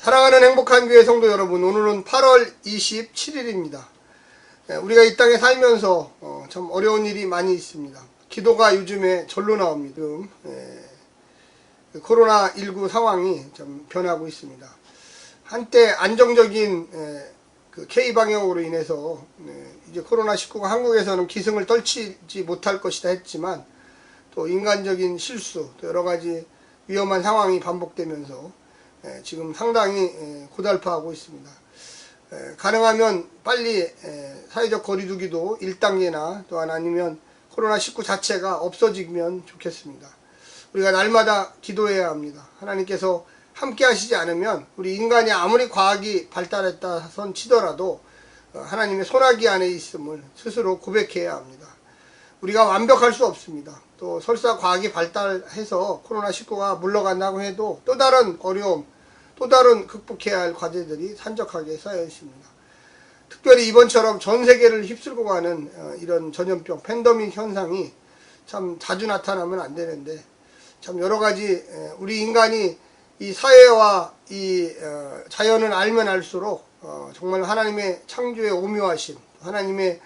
사랑하는 행복한 교회 성도 여러분, 오늘은 8월 27일입니다. 우리가 이 땅에 살면서 참 어려운 일이 많이 있습니다. 기도가 요즘에 절로 나옵니다. 지금 코로나19 상황이 좀 변하고 있습니다. 한때 안정적인 그 K방역으로 인해서 이제 코로나19가 한국에서는 기승을 떨치지 못할 것이다 했지만, 또 인간적인 실수, 또 여러 가지 위험한 상황이 반복되면서 지금 상당히 고달파하고 있습니다. 가능하면 빨리 사회적 거리두기도 1단계나 또한 아니면 코로나19 자체가 없어지면 좋겠습니다. 우리가 날마다 기도해야 합니다. 하나님께서 함께 하시지 않으면 우리 인간이 아무리 과학이 발달했다 선 치더라도 하나님의 손아귀 안에 있음을 스스로 고백해야 합니다. 우리가 완벽할 수 없습니다. 또 설사 과학이 발달해서 코로나19가 물러간다고 해도 또 다른 어려움, 또 다른 극복해야 할 과제들이 산적하게 쌓여 있습니다. 특별히 이번처럼 전 세계를 휩쓸고 가는 이런 전염병, 팬데믹 현상이 참 자주 나타나면 안 되는데, 참 여러 가지 우리 인간이 이 사회와 이 자연을 알면 알수록 정말 하나님의 창조의 오묘하심, 하나님의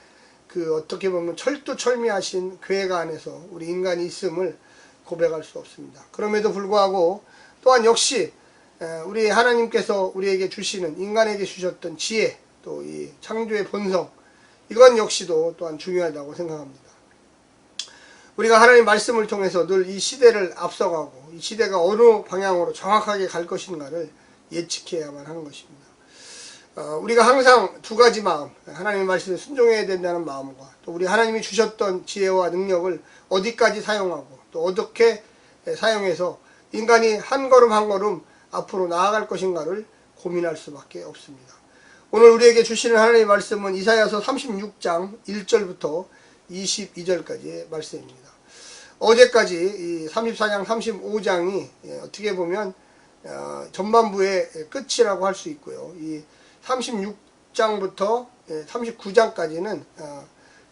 그 어떻게 보면 철두철미하신 계획 안에서 우리 인간이 있음을 고백할 수 없습니다. 그럼에도 불구하고 또한 역시 우리 하나님께서 우리에게 주시는, 인간에게 주셨던 지혜, 또 이 창조의 본성, 이건 역시도 또한 중요하다고 생각합니다. 우리가 하나님 말씀을 통해서 늘 이 시대를 앞서가고 이 시대가 어느 방향으로 정확하게 갈 것인가를 예측해야만 하는 것입니다. 우리가 항상 두 가지 마음, 하나님의 말씀에 순종해야 된다는 마음과, 또 우리 하나님이 주셨던 지혜와 능력을 어디까지 사용하고 또 어떻게 사용해서 인간이 한 걸음 한 걸음 앞으로 나아갈 것인가를 고민할 수밖에 없습니다. 오늘 우리에게 주시는 하나님의 말씀은 이사야서 36장 1절부터 22절까지의 말씀입니다. 어제까지 이 34장 35장이 어떻게 보면 전반부의 끝이라고 할 수 있고요. 이 36장부터 39장까지는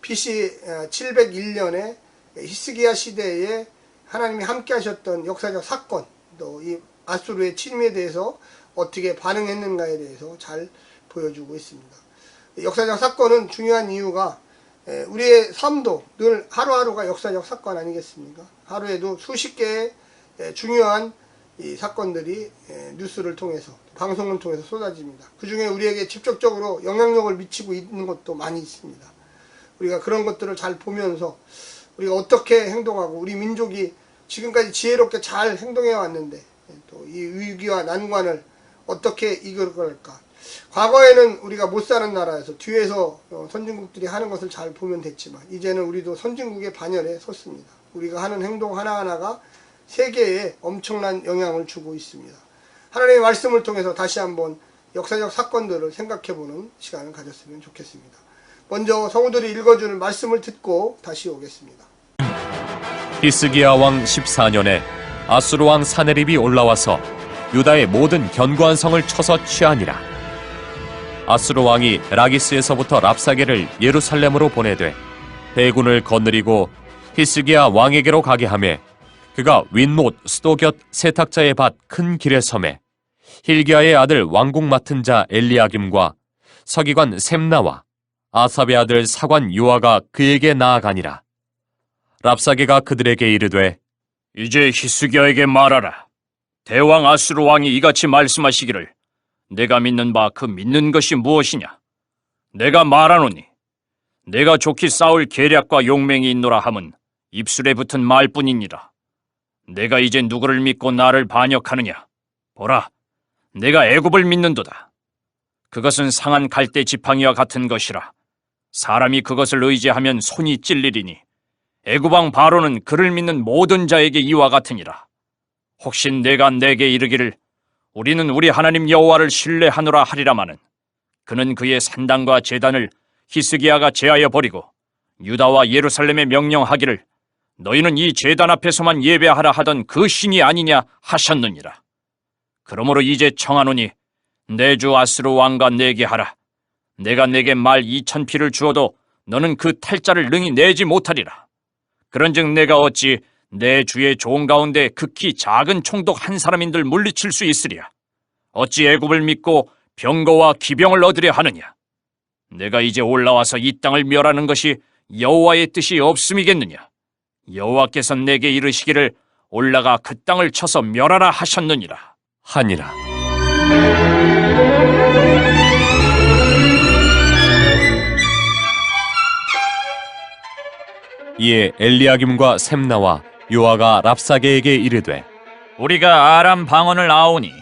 BC 701년에 히스기야 시대에 하나님이 함께 하셨던 역사적 사건, 또 이 아수르의 침입에 대해서 어떻게 반응했는가에 대해서 잘 보여주고 있습니다. 역사적 사건은 중요한 이유가 우리의 삶도 늘 하루하루가 역사적 사건 아니겠습니까? 하루에도 수십 개의 중요한 이 사건들이 뉴스를 통해서, 방송을 통해서 쏟아집니다. 그 중에 우리에게 직접적으로 영향력을 미치고 있는 것도 많이 있습니다. 우리가 그런 것들을 잘 보면서 우리가 어떻게 행동하고 우리 민족이 지금까지 지혜롭게 잘 행동해 왔는데 또 이 위기와 난관을 어떻게 이끌어갈까. 과거에는 우리가 못 사는 나라에서 뒤에서 선진국들이 하는 것을 잘 보면 됐지만, 이제는 우리도 선진국의 반열에 섰습니다. 우리가 하는 행동 하나하나가 세계에 엄청난 영향을 주고 있습니다. 하나님의 말씀을 통해서 다시 한번 역사적 사건들을 생각해보는 시간을 가졌으면 좋겠습니다. 먼저 성우들이 읽어주는 말씀을 듣고 다시 오겠습니다. 히스기야 왕 14년에 아수르 왕 사네립이 올라와서 유다의 모든 견고한 성을 쳐서 취하니라. 아수르 왕이 라기스에서부터 랍사게를 예루살렘으로 보내되 대군을 거느리고 히스기야 왕에게로 가게 하매, 그가 윗못 수도 곁 세탁자의 밭 큰 길에 섬에 힐기야의 아들 왕궁 맡은 자 엘리야김과 서기관 셈나와 아삽의 아들 사관 요아가 그에게 나아가니라. 랍사게가 그들에게 이르되, 이제 히스기야에게 말하라. 대왕 아수르 왕이 이같이 말씀하시기를, 내가 믿는 바 그 믿는 것이 무엇이냐? 내가 말하노니 내가 좋게 싸울 계략과 용맹이 있노라 함은 입술에 붙은 말뿐이니라. 내가 이제 누구를 믿고 나를 반역하느냐? 보라, 내가 애굽을 믿는도다. 그것은 상한 갈대 지팡이와 같은 것이라. 사람이 그것을 의지하면 손이 찔리리니 애굽 왕 바로는 그를 믿는 모든 자에게 이와 같으니라. 혹시 내가 내게 이르기를 우리는 우리 하나님 여호와를 신뢰하노라 하리라마는, 그는 그의 산당과 제단을 히스기야가 제하여 버리고 유다와 예루살렘에 명령하기를 너희는 이 제단 앞에서만 예배하라 하던 그 신이 아니냐 하셨느니라. 그러므로 이제 청하노니 내 주 아수르 왕과 내게 하라. 내가 내게 말 2000피를 주어도 너는 그 탈자를 능히 내지 못하리라. 그런즉 내가 어찌 내 주의 종 가운데 극히 작은 총독 한 사람인들 물리칠 수 있으랴. 어찌 애굽을 믿고 병거와 기병을 얻으려 하느냐? 내가 이제 올라와서 이 땅을 멸하는 것이 여호와의 뜻이 없음이겠느냐? 여호와께서 내게 이르시기를 올라가 그 땅을 쳐서 멸하라 하셨느니라. 하니라. 이에 엘리야김과 셈나와 요아가 랍사게에게 이르되 우리가 아람 방언을 아오니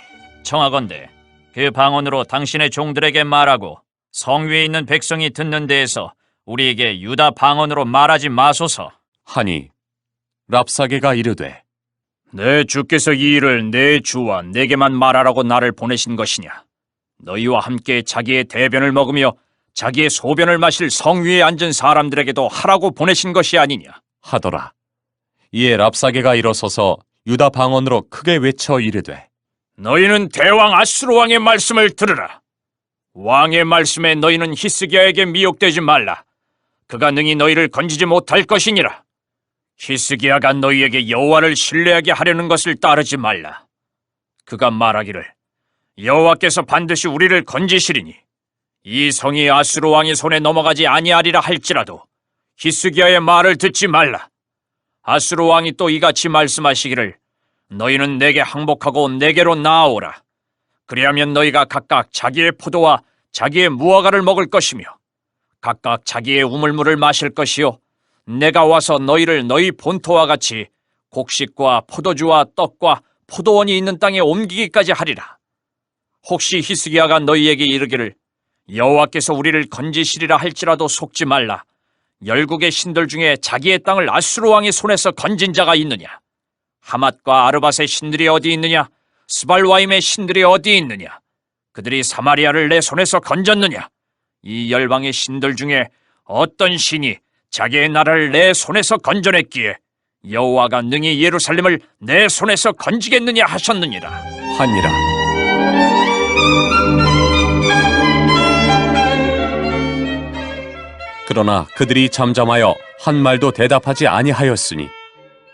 청하건대 그 방언으로 당신의 종들에게 말하고 성 위에 있는 백성이 듣는 데에서 우리에게 유다 방언으로 말하지 마소서. 하니 랍사게가 이르되 내 주께서 이 일을 내 주와 내게만 말하라고 나를 보내신 것이냐? 너희와 함께 자기의 대변을 먹으며 자기의 소변을 마실 성 위에 앉은 사람들에게도 하라고 보내신 것이 아니냐? 하더라. 이에 랍사게가 일어서서 유다 방언으로 크게 외쳐 이르되 너희는 대왕 아수르 왕의 말씀을 들으라. 왕의 말씀에 너희는 히스기야에게 미혹되지 말라. 그가 능히 너희를 건지지 못할 것이니라. 히스기야가 너희에게 여호와를 신뢰하게 하려는 것을 따르지 말라. 그가 말하기를 여호와께서 반드시 우리를 건지시리니 이 성이 아수르 왕의 손에 넘어가지 아니하리라 할지라도 히스기야의 말을 듣지 말라. 아수르 왕이 또 이같이 말씀하시기를 너희는 내게 항복하고 내게로 나아오라. 그리하면 너희가 각각 자기의 포도와 자기의 무화과를 먹을 것이며 각각 자기의 우물물을 마실 것이요 내가 와서 너희를 너희 본토와 같이 곡식과 포도주와 떡과 포도원이 있는 땅에 옮기기까지 하리라. 혹시 히스기야가 너희에게 이르기를 여호와께서 우리를 건지시리라 할지라도 속지 말라. 열국의 신들 중에 자기의 땅을 아수르 왕의 손에서 건진 자가 있느냐? 하맛과 아르밧의 신들이 어디 있느냐? 스발와임의 신들이 어디 있느냐? 그들이 사마리아를 내 손에서 건졌느냐? 이 열방의 신들 중에 어떤 신이 자기의 나라를 내 손에서 건져냈기에 여호와가 능히 예루살렘을 내 손에서 건지겠느냐 하셨느니라. 하니라. 그러나 그들이 잠잠하여 한 말도 대답하지 아니하였으니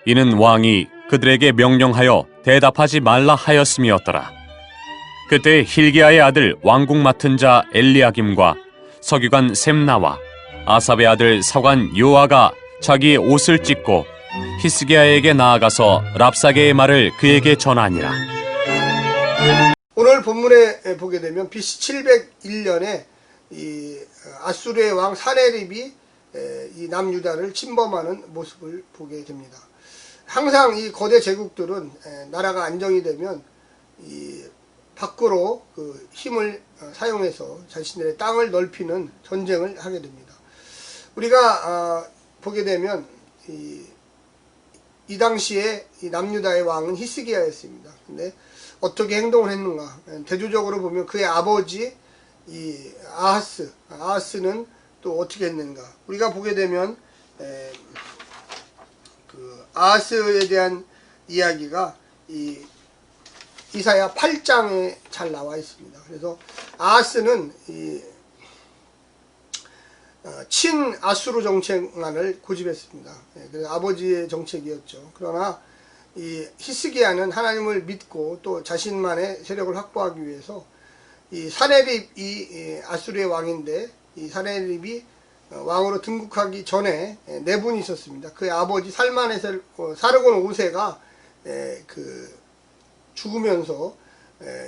이는 왕이 그들에게 명령하여 대답하지 말라 하였음이었더라. 그때 힐기야의 아들 왕궁 맡은 자 엘리야김과 서기관 셈나와 아삽의 아들 사관 요아가 자기의 옷을 찢고 히스기야에게 나아가서 랍사게의 말을 그에게 전하니라. 오늘 본문에 보게 되면 BC 701년에 이 아수르의 왕 사네립이 이 남유다를 침범하는 모습을 보게 됩니다. 항상 이 거대 제국들은 나라가 안정이 되면 이 밖으로 그 힘을 사용해서 자신들의 땅을 넓히는 전쟁을 하게 됩니다. 우리가 보게 되면 이 당시에 이 남유다의 왕은 히스기야였습니다. 근데 어떻게 행동을 했는가? 대조적으로 보면 그의 아버지 이 아하스는 또 어떻게 했는가? 우리가 보게 되면 그 아하스에 대한 이야기가 이 이사야 8장에 잘 나와 있습니다. 그래서 아하스는 이 친 아수르 정책만을 고집했습니다. 그래서 아버지의 정책이었죠. 그러나 이 히스기야는 하나님을 믿고 또 자신만의 세력을 확보하기 위해서 이 사네립이 아수르의 왕인데 이 사네립이 왕으로 등극하기 전에 네 분이 있었습니다. 그의 아버지 살만에셀 사르곤 5세가 그 죽으면서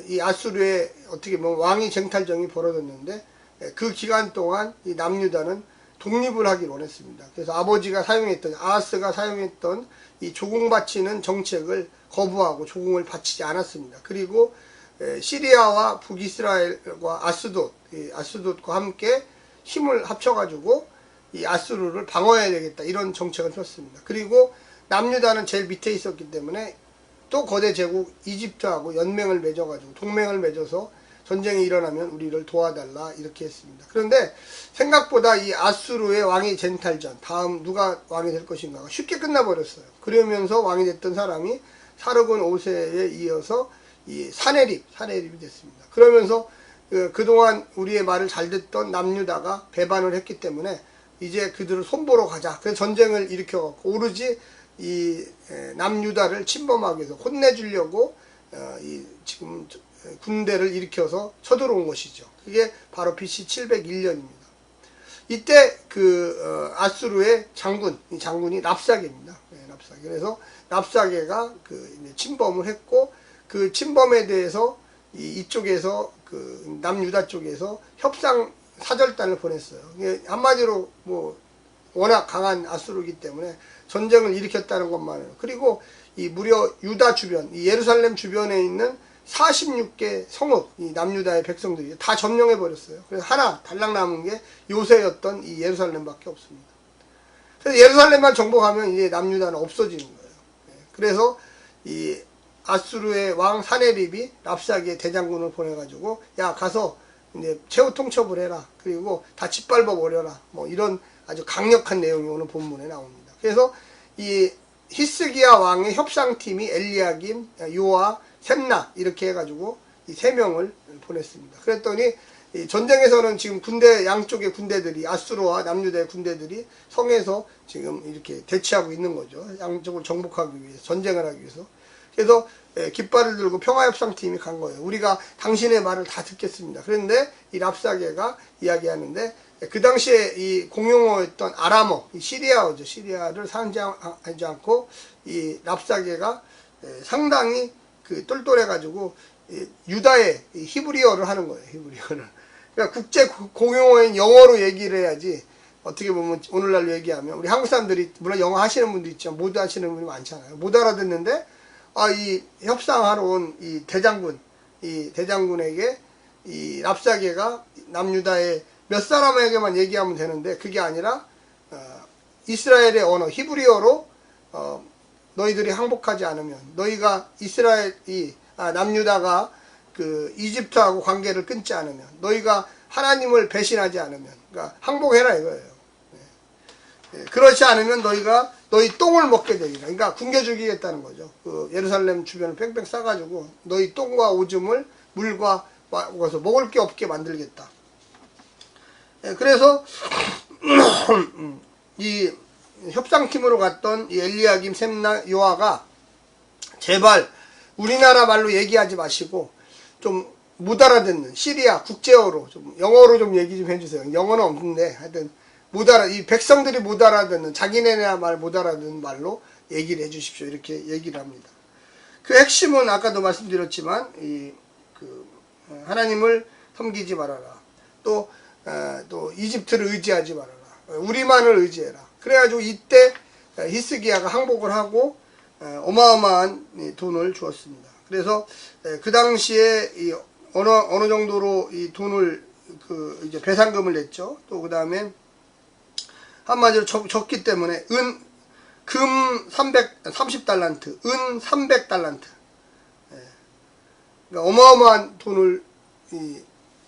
이 아수르의 어떻게 보면 왕위 쟁탈전이 벌어졌는데 그 기간 동안 이 남유다는 독립을 하기를 원했습니다. 그래서 아버지가 사용했던 아하스가 사용했던 이 조공 바치는 정책을 거부하고 조공을 바치지 않았습니다. 그리고 시리아와 북이스라엘과 아스돗과 함께 힘을 합쳐가지고 이 아수르를 방어해야 되겠다 이런 정책을 폈습니다. 그리고 남유다는 제일 밑에 있었기 때문에 또 거대 제국 이집트하고 연맹을 맺어가지고 동맹을 맺어서 전쟁이 일어나면 우리를 도와달라 이렇게 했습니다. 그런데 생각보다 이 아수르의 왕위 쟁탈전 다음 누가 왕이 될 것인가가 쉽게 끝나버렸어요. 그러면서 왕이 됐던 사람이 사르곤 5세에 이어서 이 사네립이 됐습니다. 그러면서 그동안 우리의 말을 잘 듣던 남유다가 배반을 했기 때문에 이제 그들을 손보러 가자. 그래서 전쟁을 일으켜갖고 오로지 이 남유다를 침범하기 위해서 혼내주려고 이 지금 군대를 일으켜서 쳐들어온 것이죠. 그게 바로 BC 701년입니다. 이때 아수르의 이 장군이 랍사게입니다. 랍사게. 그래서 랍사게가 이제 침범을 했고, 그 침범에 대해서 이쪽에서 남유다 쪽에서 협상 사절단을 보냈어요. 한마디로 워낙 강한 아수르이기 때문에 전쟁을 일으켰다는 것만으로. 그리고 무려 유다 주변, 예루살렘 주변에 있는 46개 성읍, 남유다의 백성들이 다 점령해 버렸어요. 그래서 하나 달랑 남은 게 요새였던 이 예루살렘밖에 없습니다. 그래서 예루살렘만 정복하면 이제 남유다는 없어지는 거예요. 그래서 이 아수르의 왕 사네립이 랍사기의 대장군을 보내가지고, 야, 가서 이제 최후 통첩을 해라. 그리고 다 짓밟아 버려라. 이런 아주 강력한 내용이 오늘 본문에 나옵니다. 그래서 이 히스기야 왕의 협상팀이 엘리야김, 요아, 셈나 이렇게 해가지고 이 세 명을 보냈습니다. 그랬더니 이 전쟁에서는 지금 양쪽의 군대들이, 아수르와 남유다의 군대들이 성에서 지금 이렇게 대치하고 있는 거죠. 양쪽을 정복하기 위해서, 전쟁을 하기 위해서. 그래서 깃발을 들고 평화협상팀이 간 거예요. 우리가 당신의 말을 다 듣겠습니다. 그런데 이 랍사게가 이야기하는데, 그 당시에 이 공용어였던 아람어, 이 시리아어죠. 시리아를 사용하지 않고 이 랍사게가 상당히 똘똘해가지고 유다의 히브리어를 하는 거예요. 히브리어를. 그러니까 국제 공용어인 영어로 얘기를 해야지, 어떻게 보면 오늘날로 얘기하면 우리 한국 사람들이 물론 영어 하시는 분도 있지만 못 하시는 분이 많잖아요. 못 알아듣는데 이 협상하러 온 이 대장군에게 이 랍사게가 남유다의 몇 사람에게만 얘기하면 되는데, 그게 아니라 이스라엘의 언어 히브리어로 너희들이 항복하지 않으면, 너희가 남유다가 이집트하고 관계를 끊지 않으면, 너희가 하나님을 배신하지 않으면, 그러니까 항복해라 이거예요. 그렇지 않으면 너희 똥을 먹게 되리라. 그러니까 굶겨 죽이겠다는 거죠. 예루살렘 주변을 뺑뺑 싸가지고 너희 똥과 오줌을 물과 와서 먹을 게 없게 만들겠다. 그래서 이 협상팀으로 갔던 이 엘리야김, 셈나, 요아가 제발 우리나라 말로 얘기하지 마시고 좀 못 알아듣는 시리아 국제어로, 좀 영어로 좀 얘기 좀 해주세요. 영어는 없는데 하여튼 이 백성들이 못 알아듣는, 자기네나 말 못 알아듣는 말로 얘기를 해주십시오. 이렇게 얘기를 합니다. 그 핵심은 아까도 말씀드렸지만 하나님을 섬기지 말아라. 또 이집트를 의지하지 말아라. 우리만을 의지해라. 그래가지고 이때 히스기야가 항복을 하고 어마어마한 돈을 주었습니다. 그래서 그 당시에 어느 정도로 이 돈을 이제 배상금을 냈죠. 또 그 다음에 한마디로 적기 때문에 금 30달란트, 은 300달란트. 그러니까 어마어마한 돈을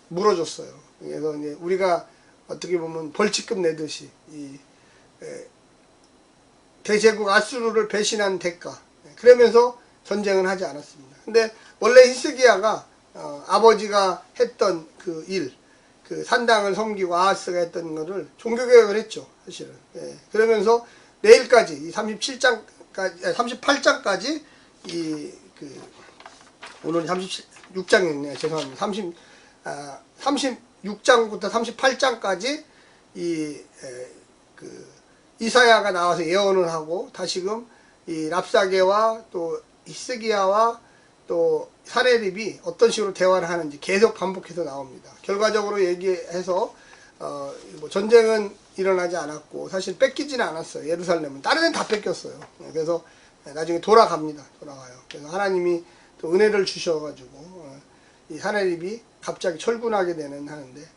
물어줬어요. 그래서 이제 우리가 어떻게 보면 벌칙금 내듯이 대제국 아수르를 배신한 대가. 그러면서 전쟁은 하지 않았습니다. 근데 원래 히스기야가 아버지가 했던 산당을 섬기고 아하스가 했던 거를 종교개혁을 했죠, 사실은. 그러면서 내일까지 이 38장까지 오늘 36장이네요. 죄송합니다. 36장부터 38장까지 이사야가 나와서 예언을 하고, 다시금 이 랍사게와 또 히스기야와 또 사네립이 어떤 식으로 대화를 하는지 계속 반복해서 나옵니다. 결과적으로 얘기해서 전쟁은 일어나지 않았고, 사실 뺏기지는 않았어요. 예루살렘은 다른 데는 다 뺏겼어요. 그래서 나중에 돌아가요. 그래서 하나님이 또 은혜를 주셔가지고 이 사네립이 갑자기 철군하게 하는데,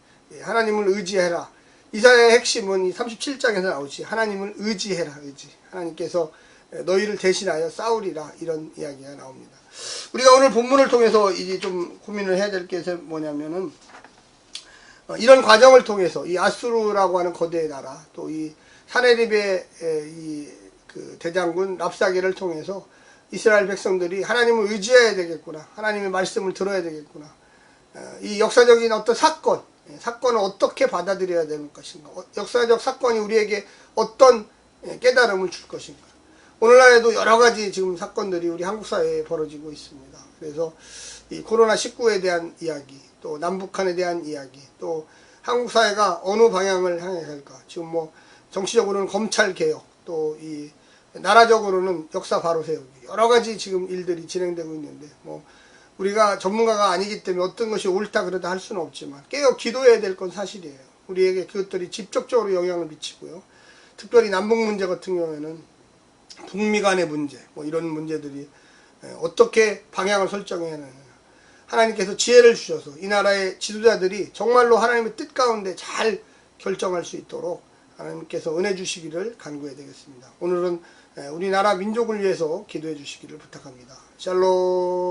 하나님을 의지해라. 이사야의 핵심은 이 37장에서 나오지, 하나님을 의지해라. 하나님께서 너희를 대신하여 싸우리라, 이런 이야기가 나옵니다. 우리가 오늘 본문을 통해서 이제 좀 고민을 해야 될 게 뭐냐면은, 이런 과정을 통해서 이 아수르라고 하는 거대의 나라, 또 이 사네립의 대장군 랍사게를 통해서 이스라엘 백성들이 하나님을 의지해야 되겠구나, 하나님의 말씀을 들어야 되겠구나, 이 역사적인 어떤 사건을 어떻게 받아들여야 되는 것인가, 역사적 사건이 우리에게 어떤 깨달음을 줄 것인가, 오늘날에도 여러 가지 지금 사건들이 우리 한국 사회에 벌어지고 있습니다. 그래서 이 코로나19에 대한 이야기, 또 남북한에 대한 이야기, 또 한국 사회가 어느 방향을 향해 갈까. 지금 뭐 정치적으로는 검찰 개혁, 또 이 나라적으로는 역사 바로 세우기, 여러 가지 지금 일들이 진행되고 있는데, 뭐 우리가 전문가가 아니기 때문에 어떤 것이 옳다 그러다 할 수는 없지만 깨어 기도해야 될 건 사실이에요. 우리에게 그것들이 직접적으로 영향을 미치고요. 특별히 남북 문제 같은 경우에는 북미 간의 문제, 뭐 이런 문제들이 어떻게 방향을 설정해야 하느냐. 하나님께서 지혜를 주셔서 이 나라의 지도자들이 정말로 하나님의 뜻 가운데 잘 결정할 수 있도록 하나님께서 은혜 주시기를 간구해야 되겠습니다. 오늘은 우리나라 민족을 위해서 기도해 주시기를 부탁합니다. 샬롬.